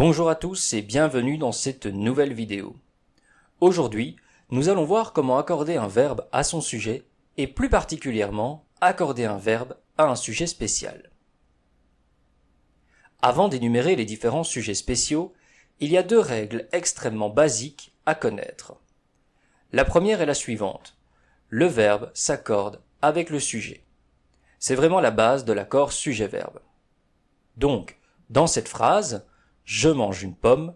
Bonjour à tous et bienvenue dans cette nouvelle vidéo. Aujourd'hui, nous allons voir comment accorder un verbe à son sujet et plus particulièrement accorder un verbe à un sujet spécial. Avant d'énumérer les différents sujets spéciaux, il y a deux règles extrêmement basiques à connaître. La première est la suivante. Le verbe s'accorde avec le sujet. C'est vraiment la base de l'accord sujet-verbe. Donc, dans cette phrase, je mange une pomme,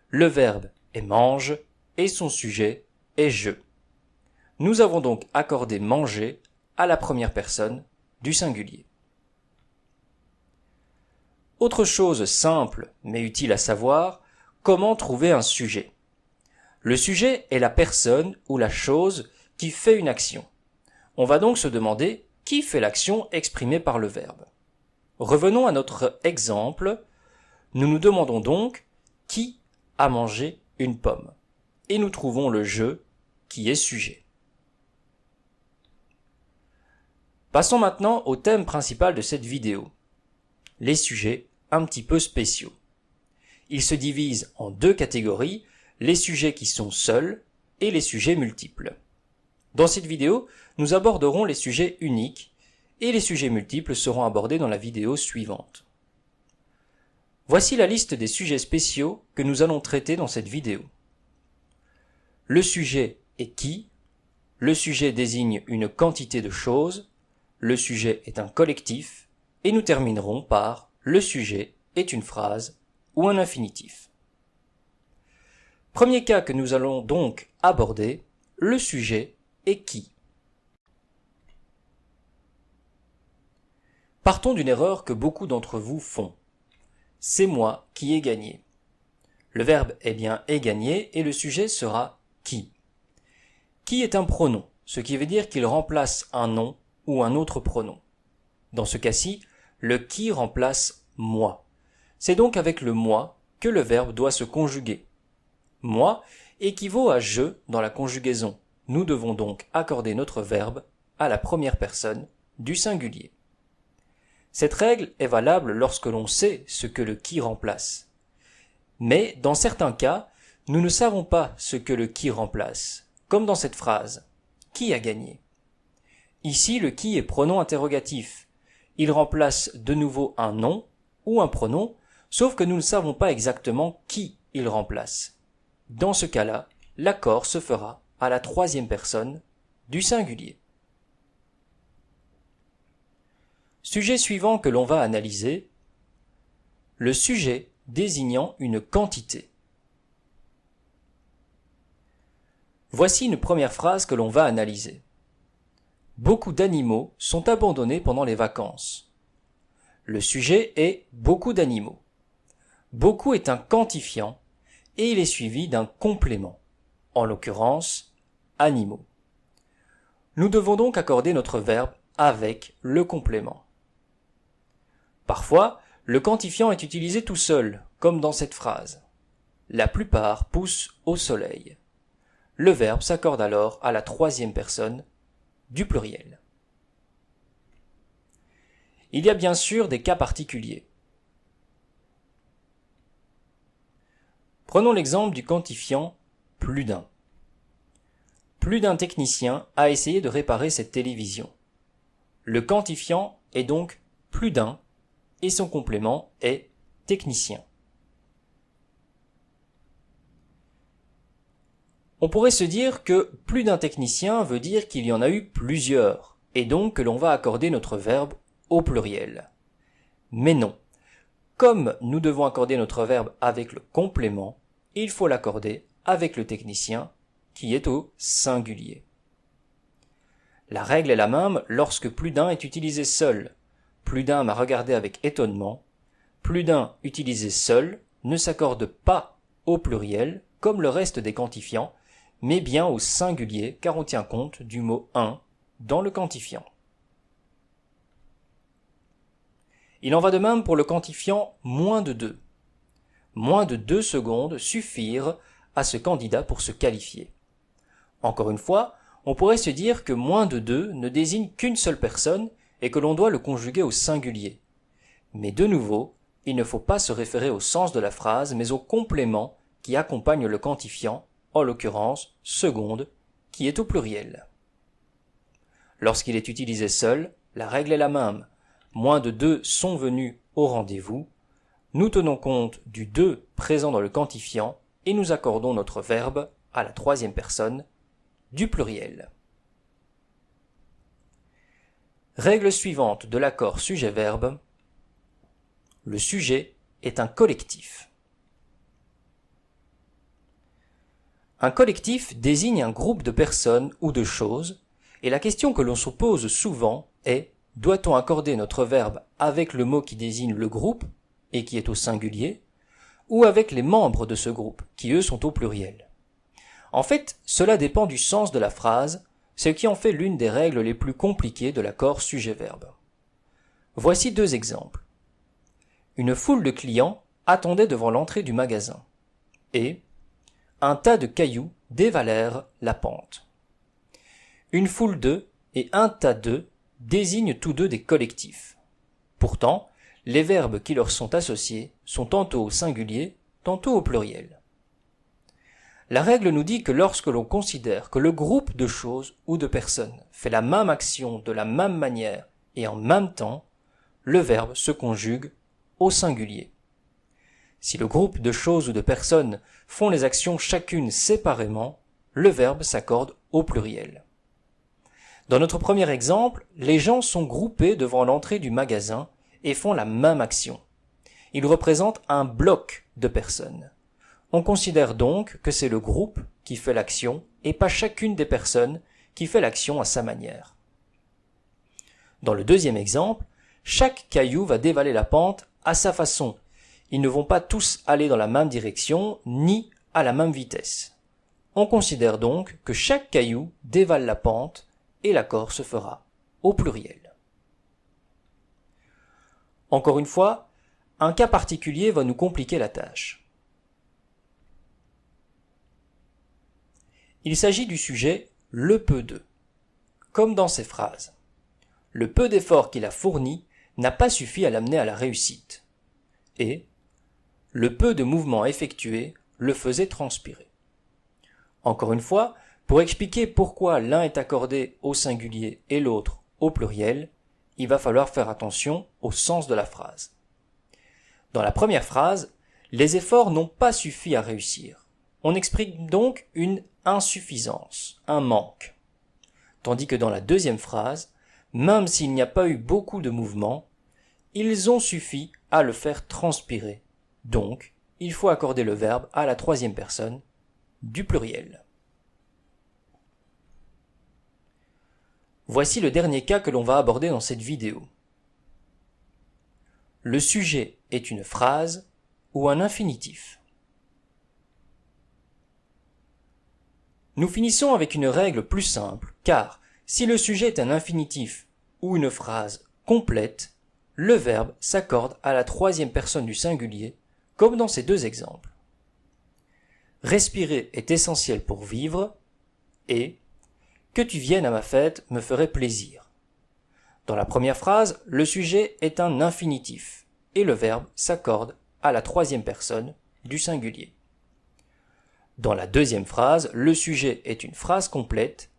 le verbe est mange et son sujet est je. Nous avons donc accordé manger à la première personne du singulier. Autre chose simple mais utile à savoir, comment trouver un sujet. Le sujet est la personne ou la chose qui fait une action. On va donc se demander qui fait l'action exprimée par le verbe. Revenons à notre exemple. Nous nous demandons donc qui a mangé une pomme et nous trouvons le je qui est sujet. Passons maintenant au thème principal de cette vidéo, les sujets un petit peu spéciaux. Ils se divisent en deux catégories, les sujets qui sont seuls et les sujets multiples. Dans cette vidéo, nous aborderons les sujets uniques et les sujets multiples seront abordés dans la vidéo suivante. Voici la liste des sujets spéciaux que nous allons traiter dans cette vidéo. Le sujet est qui, le sujet désigne une quantité de choses, le sujet est un collectif, et nous terminerons par le sujet est une phrase ou un infinitif. Premier cas que nous allons donc aborder, le sujet est qui. Partons d'une erreur que beaucoup d'entre vous font. C'est moi qui ai gagné. Le verbe est bien est gagné et le sujet sera qui. Qui est un pronom, ce qui veut dire qu'il remplace un nom ou un autre pronom. Dans ce cas-ci, le qui remplace moi. C'est donc avec le moi que le verbe doit se conjuguer. Moi équivaut à je dans la conjugaison. Nous devons donc accorder notre verbe à la première personne du singulier. Cette règle est valable lorsque l'on sait ce que le qui remplace. Mais dans certains cas, nous ne savons pas ce que le qui remplace, comme dans cette phrase « Qui a gagné ?» Ici, le qui est pronom interrogatif. Il remplace de nouveau un nom ou un pronom, sauf que nous ne savons pas exactement qui il remplace. Dans ce cas-là, l'accord se fera à la troisième personne du singulier. Sujet suivant que l'on va analyser, le sujet désignant une quantité. Voici une première phrase que l'on va analyser. Beaucoup d'animaux sont abandonnés pendant les vacances. Le sujet est beaucoup d'animaux. Beaucoup est un quantifiant et il est suivi d'un complément, en l'occurrence animaux. Nous devons donc accorder notre verbe avec le complément. Parfois, le quantifiant est utilisé tout seul, comme dans cette phrase. La plupart poussent au soleil. Le verbe s'accorde alors à la troisième personne du pluriel. Il y a bien sûr des cas particuliers. Prenons l'exemple du quantifiant plus d'un. Plus d'un technicien a essayé de réparer cette télévision. Le quantifiant est donc plus d'un et son complément est technicien. On pourrait se dire que plus d'un technicien veut dire qu'il y en a eu plusieurs, et donc que l'on va accorder notre verbe au pluriel. Mais non. Comme nous devons accorder notre verbe avec le complément, il faut l'accorder avec le technicien, qui est au singulier. La règle est la même lorsque plus d'un est utilisé seul. Plus d'un m'a regardé avec étonnement. Plus d'un utilisé seul ne s'accorde pas au pluriel, comme le reste des quantifiants, mais bien au singulier car on tient compte du mot un dans le quantifiant. Il en va de même pour le quantifiant moins de 2. Moins de 2 secondes suffirent à ce candidat pour se qualifier. Encore une fois, on pourrait se dire que moins de 2 ne désigne qu'une seule personne et que l'on doit le conjuguer au singulier. Mais de nouveau, il ne faut pas se référer au sens de la phrase, mais au complément qui accompagne le quantifiant, en l'occurrence seconde, qui est au pluriel. Lorsqu'il est utilisé seul, la règle est la même. Moins de 2 sont venus au rendez-vous. Nous tenons compte du 2 présent dans le quantifiant et nous accordons notre verbe à la troisième personne du pluriel. Règle suivante de l'accord sujet-verbe. Le sujet est un collectif. Un collectif désigne un groupe de personnes ou de choses, et la question que l'on se pose souvent est: doit-on accorder notre verbe avec le mot qui désigne le groupe, et qui est au singulier, ou avec les membres de ce groupe, qui eux sont au pluriel? En fait, cela dépend du sens de la phrase, ce qui en fait l'une des règles les plus compliquées de l'accord sujet-verbe. Voici 2 exemples. Une foule de clients attendait devant l'entrée du magasin, et un tas de cailloux dévalèrent la pente. Une foule de et un tas de désignent tous deux des collectifs. Pourtant, les verbes qui leur sont associés sont tantôt au singulier, tantôt au pluriel. La règle nous dit que lorsque l'on considère que le groupe de choses ou de personnes fait la même action de la même manière et en même temps, le verbe se conjugue au singulier. Si le groupe de choses ou de personnes font les actions chacune séparément, le verbe s'accorde au pluriel. Dans notre premier exemple, les gens sont groupés devant l'entrée du magasin et font la même action. Ils représentent un bloc de personnes. On considère donc que c'est le groupe qui fait l'action et pas chacune des personnes qui fait l'action à sa manière. Dans le deuxième exemple, chaque caillou va dévaler la pente à sa façon. Ils ne vont pas tous aller dans la même direction ni à la même vitesse. On considère donc que chaque caillou dévale la pente et l'accord se fera au pluriel. Encore une fois, un cas particulier va nous compliquer la tâche. Il s'agit du sujet « le peu de », comme dans ces phrases. Le peu d'efforts qu'il a fourni n'a pas suffi à l'amener à la réussite. Et le peu de mouvements effectués le faisait transpirer. Encore une fois, pour expliquer pourquoi l'un est accordé au singulier et l'autre au pluriel, il va falloir faire attention au sens de la phrase. Dans la première phrase, les efforts n'ont pas suffi à réussir. On exprime donc une insuffisance, un manque. Tandis que dans la deuxième phrase, même s'il n'y a pas eu beaucoup de mouvements, ils ont suffi à le faire transpirer. Donc, il faut accorder le verbe à la troisième personne du pluriel. Voici le dernier cas que l'on va aborder dans cette vidéo. Le sujet est une phrase ou un infinitif. Nous finissons avec une règle plus simple, car si le sujet est un infinitif ou une phrase complète, le verbe s'accorde à la troisième personne du singulier, comme dans ces 2 exemples. Respirer est essentiel pour vivre et que tu viennes à ma fête me ferait plaisir. Dans la première phrase, le sujet est un infinitif et le verbe s'accorde à la troisième personne du singulier. Dans la deuxième phrase, le sujet est une phrase complète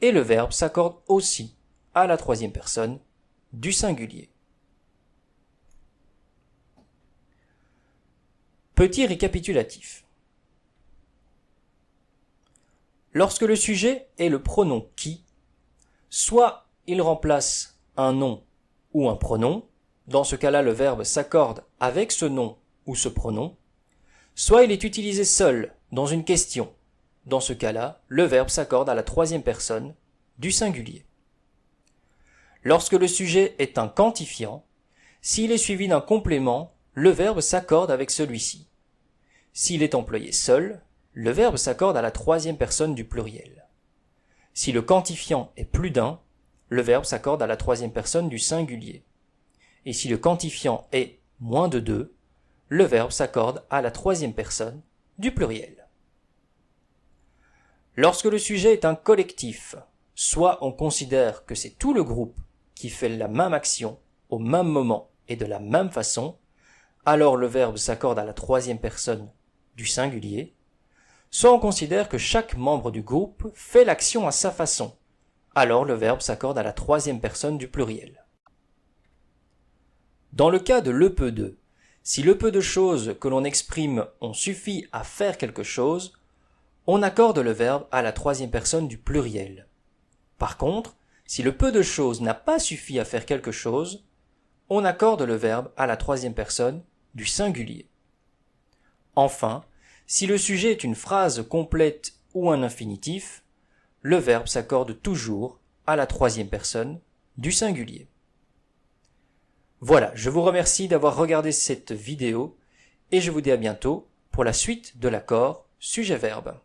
et le verbe s'accorde aussi à la troisième personne du singulier. Petit récapitulatif. Lorsque le sujet est le pronom qui, soit il remplace un nom ou un pronom, dans ce cas-là le verbe s'accorde avec ce nom ou ce pronom, soit il est utilisé seul dans une question, dans ce cas-là le verbe s'accorde à la troisième personne du singulier. Lorsque le sujet est un quantifiant, s'il est suivi d'un complément, le verbe s'accorde avec celui-ci. S'il est employé seul, le verbe s'accorde à la troisième personne du pluriel. Si le quantifiant est plus d'un, le verbe s'accorde à la troisième personne du singulier. Et si le quantifiant est moins de 2, le verbe s'accorde à la troisième personne du pluriel. Lorsque le sujet est un collectif, soit on considère que c'est tout le groupe qui fait la même action au même moment et de la même façon, alors le verbe s'accorde à la troisième personne du singulier, soit on considère que chaque membre du groupe fait l'action à sa façon, alors le verbe s'accorde à la troisième personne du pluriel. Dans le cas de le peu de, si le peu de choses que l'on exprime ont suffi à faire quelque chose, on accorde le verbe à la troisième personne du pluriel. Par contre, si le peu de choses n'a pas suffi à faire quelque chose, on accorde le verbe à la troisième personne du singulier. Enfin, si le sujet est une phrase complète ou un infinitif, le verbe s'accorde toujours à la troisième personne du singulier. Voilà, je vous remercie d'avoir regardé cette vidéo et je vous dis à bientôt pour la suite de l'accord sujet-verbe.